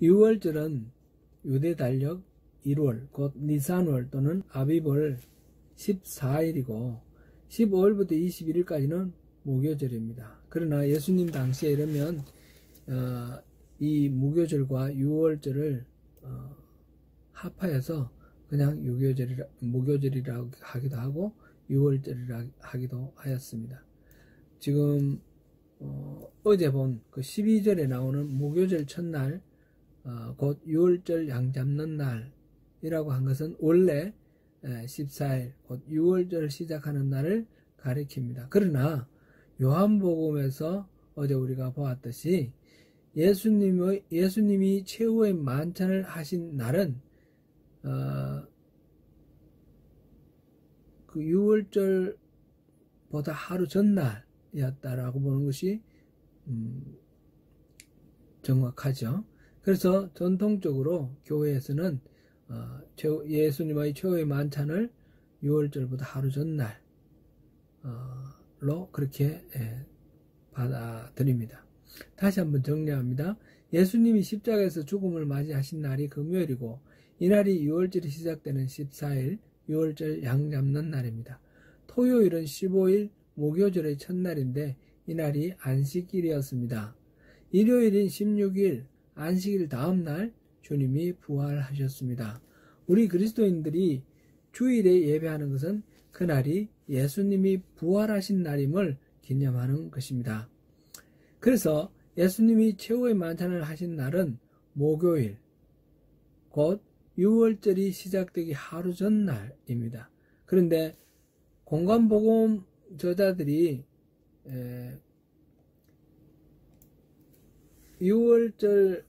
유월절은 유대 달력 1월 곧 니산월 또는 아비벌 14일이고 15일부터 21일까지는 무교절입니다. 그러나 예수님 당시에 이러면 이 무교절과 유월절을 합하여서 그냥 무교절이라고 하기도 하고 유월절이라 하기도 하였습니다. 지금 어제 본 그 12절에 나오는 무교절 첫날 곧 유월절 양 잡는 날이라고 한 것은 원래 14일 곧 유월절을 시작하는 날을 가리킵니다. 그러나 요한복음에서 어제 우리가 보았듯이 예수님이 최후의 만찬을 하신 날은 그 유월절보다 하루 전날이었다라고 보는 것이 정확하죠. 그래서 전통적으로 교회에서는 예수님의 최후의 만찬을 유월절보다 하루 전날로 그렇게 받아들입니다. 다시 한번 정리합니다. 예수님이 십자가에서 죽음을 맞이하신 날이 금요일이고 이날이 유월절이 시작되는 14일 유월절 양 잡는 날입니다. 토요일은 15일 무교절의 첫날인데 이날이 안식일이었습니다. 일요일인 16일 안식일 다음날 주님이 부활하셨습니다. 우리 그리스도인들이 주일에 예배하는 것은 그날이 예수님이 부활하신 날임을 기념하는 것입니다. 그래서 예수님이 최후의 만찬을 하신 날은 목요일 곧 유월절이 시작되기 하루 전날입니다. 그런데 공관복음 저자들이 유월절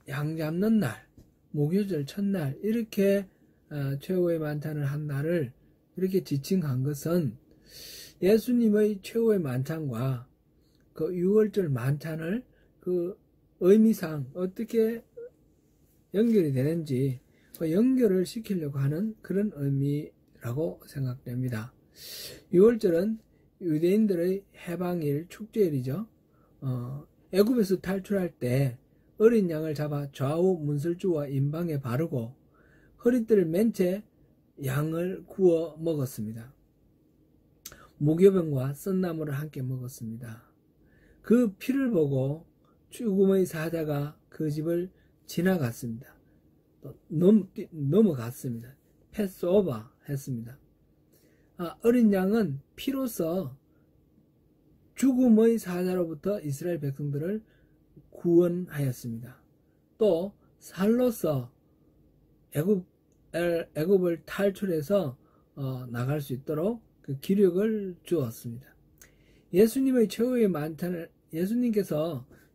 양 잡는 날, 무교절 첫날 이렇게 최후의 만찬을 한 날을 이렇게 지칭한 것은 예수님의 최후의 만찬과 그 유월절 만찬을 그 의미상 어떻게 연결이 되는지 그 연결을 시키려고 하는 그런 의미라고 생각됩니다. 유월절은 유대인들의 해방일, 축제일이죠. 애굽에서 탈출할 때 어린 양을 잡아 좌우 문설주와 임방에 바르고 허리띠를 맨 채 양을 구워 먹었습니다. 무교병과 썬나물을 함께 먹었습니다. 그 피를 보고 죽음의 사자가 그 집을 지나갔습니다. 넘어갔습니다. 패스오버 했습니다. 어린 양은 피로써 죽음의 사자로부터 이스라엘 백성들을 구원하였습니다. 또 살로서 애굽을 탈출해서 나갈 수 있도록 그 기력을 주었습니다. 예수님께서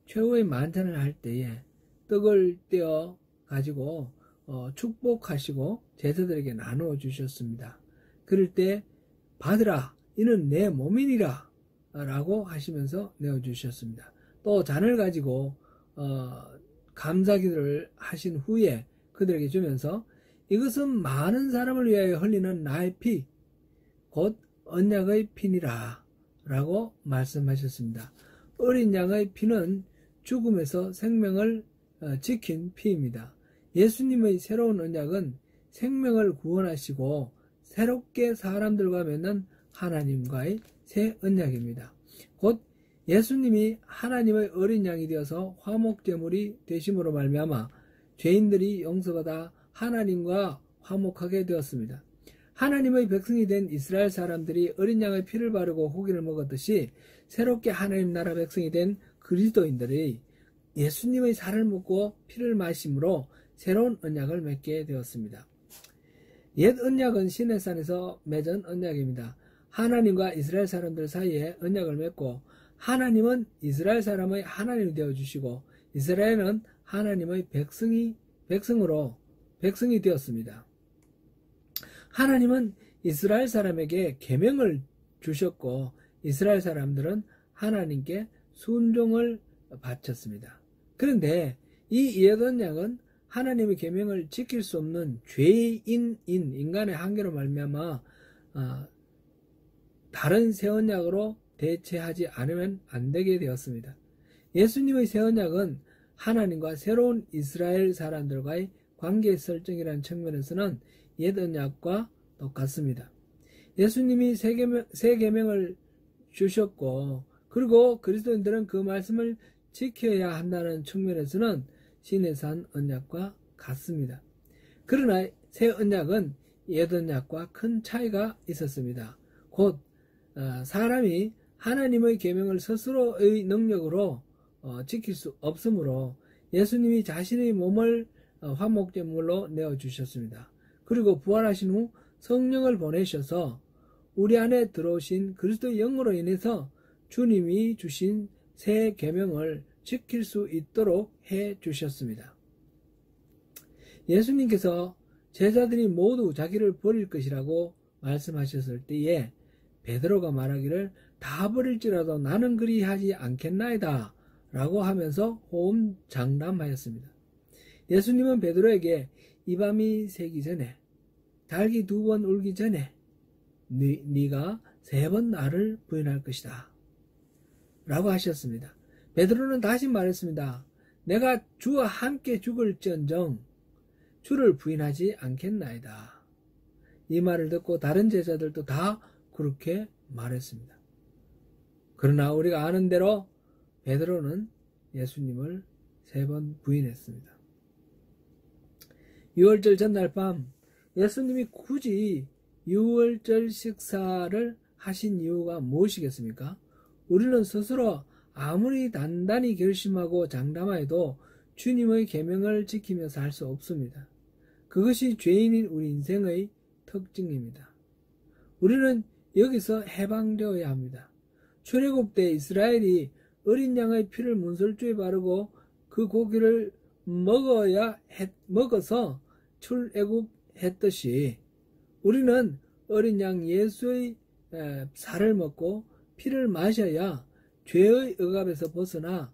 최후의 만찬을 할 때에 떡을 떼어 가지고 축복하시고 제자들에게 나누어 주셨습니다. 그럴 때 받으라, 이는 내 몸이니라 라고 하시면서 내어주셨습니다. 또 잔을 가지고 감사기도를 하신 후에 그들에게 주면서 이것은 많은 사람을 위하여 흘리는 나의 피, 곧 언약의 피니라 라고 말씀하셨습니다. 어린 양의 피는 죽음에서 생명을 지킨 피입니다. 예수님의 새로운 언약은 생명을 구원하시고 새롭게 사람들과 맺는 하나님과의 새 언약입니다. 곧 예수님이 하나님의 어린 양이 되어서 화목제물이 되심으로 말미암아 죄인들이 용서받아 하나님과 화목하게 되었습니다. 하나님의 백성이 된 이스라엘 사람들이 어린 양의 피를 바르고 고기를 먹었듯이 새롭게 하나님 나라 백성이 된 그리스도인들이 예수님의 살을 먹고 피를 마심으로 새로운 언약을 맺게 되었습니다. 옛 언약은 시내산에서 맺은 언약입니다. 하나님과 이스라엘 사람들 사이에 언약을 맺고 하나님은 이스라엘 사람의 하나님이 되어주시고 이스라엘은 하나님의 백성이 되었습니다. 하나님은 이스라엘 사람에게 계명을 주셨고 이스라엘 사람들은 하나님께 순종을 바쳤습니다. 그런데 이 옛 언약은 하나님의 계명을 지킬 수 없는 죄인인 인간의 한계로 말미암아 다른 새 언약으로 대체하지 않으면 안 되게 되었습니다. 예수님의 새 언약은 하나님과 새로운 이스라엘 사람들과의 관계 설정이라는 측면에서는 옛 언약과 똑같습니다. 예수님이 새 계명을 주셨고 그리고 그리스도인들은 그 말씀을 지켜야 한다는 측면에서는 시내산 언약과 같습니다. 그러나 새 언약은 옛 언약과 큰 차이가 있었습니다. 곧 사람이 하나님의 계명을 스스로의 능력으로 지킬 수 없으므로 예수님이 자신의 몸을 화목제물로 내어주셨습니다. 그리고 부활하신 후 성령을 보내셔서 우리 안에 들어오신 그리스도의 영으로 인해서 주님이 주신 새 계명을 지킬 수 있도록 해주셨습니다. 예수님께서 제자들이 모두 자기를 버릴 것이라고 말씀하셨을 때에 베드로가 말하기를 다 버릴지라도 나는 그리하지 않겠나이다 라고 하면서 호언장담하였습니다. 예수님은 베드로에게 이 밤이 새기 전에 닭이 2번 울기 전에 네가 3번 나를 부인할 것이다 라고 하셨습니다. 베드로는 다시 말했습니다. 내가 주와 함께 죽을지언정 주를 부인하지 않겠나이다. 이 말을 듣고 다른 제자들도 다 그렇게 말했습니다. 그러나 우리가 아는 대로 베드로는 예수님을 3번 부인했습니다. 6월절 전날 밤 예수님이 굳이 6월절 식사를 하신 이유가 무엇이겠습니까? 우리는 스스로 아무리 단단히 결심하고 장담하여도 주님의 계명을 지키며 살 수 없습니다. 그것이 죄인인 우리 인생의 특징입니다. 우리는 여기서 해방되어야 합니다. 출애굽 때 이스라엘이 어린 양의 피를 문설주에 바르고 그 고기를 먹어서 출애굽했듯이 우리는 어린 양 예수의 살을 먹고 피를 마셔야 죄의 억압에서 벗어나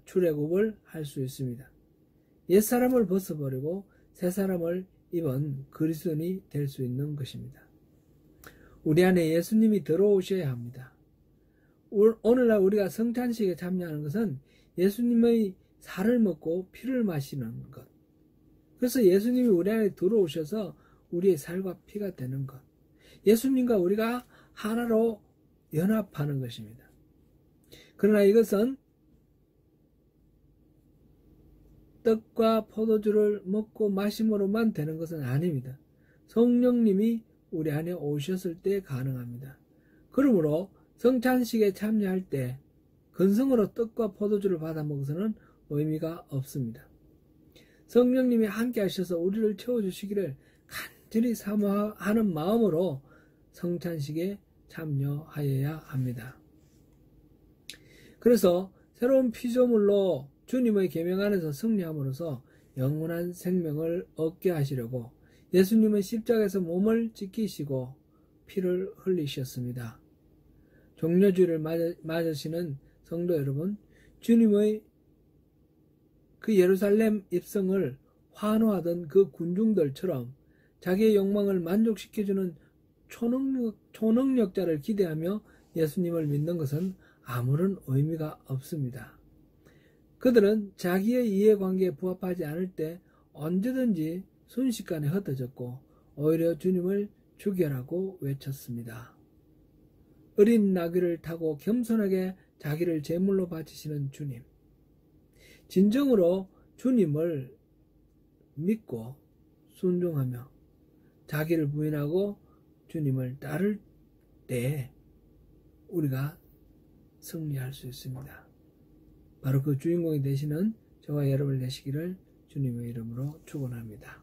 출애굽을 할 수 있습니다. 옛사람을 벗어버리고 새사람을 입은 그리스도인이 될 수 있는 것입니다. 우리 안에 예수님이 들어오셔야 합니다. 오늘날 우리가 성찬식에 참여하는 것은 예수님의 살을 먹고 피를 마시는 것. 그래서 예수님이 우리 안에 들어오셔서 우리의 살과 피가 되는 것. 예수님과 우리가 하나로 연합하는 것입니다. 그러나 이것은 떡과 포도주를 먹고 마심으로만 되는 것은 아닙니다. 성령님이 우리 안에 오셨을 때 가능합니다. 그러므로 성찬식에 참여할 때 근성으로 떡과 포도주를 받아 먹어서는 의미가 없습니다. 성령님이 함께 하셔서 우리를 채워주시기를 간절히 사모하는 마음으로 성찬식에 참여하여야 합니다. 그래서 새로운 피조물로 주님의 계명 안에서 승리함으로써 영원한 생명을 얻게 하시려고 예수님은 십자가에서 몸을 지키시고 피를 흘리셨습니다. 종려주의를 맞으시는 성도 여러분, 주님의 그 예루살렘 입성을 환호하던 그 군중들처럼 자기의 욕망을 만족시켜주는 초능력자를 기대하며 예수님을 믿는 것은 아무런 의미가 없습니다. 그들은 자기의 이해관계에 부합하지 않을 때 언제든지 순식간에 흩어졌고 오히려 주님을 죽여라고 외쳤습니다. 어린 나귀를 타고 겸손하게 자기를 제물로 바치시는 주님. 진정으로 주님을 믿고 순종하며 자기를 부인하고 주님을 따를 때 우리가 승리할 수 있습니다. 바로 그 주인공이 되시는 저와 여러분 되시기를 주님의 이름으로 축원합니다.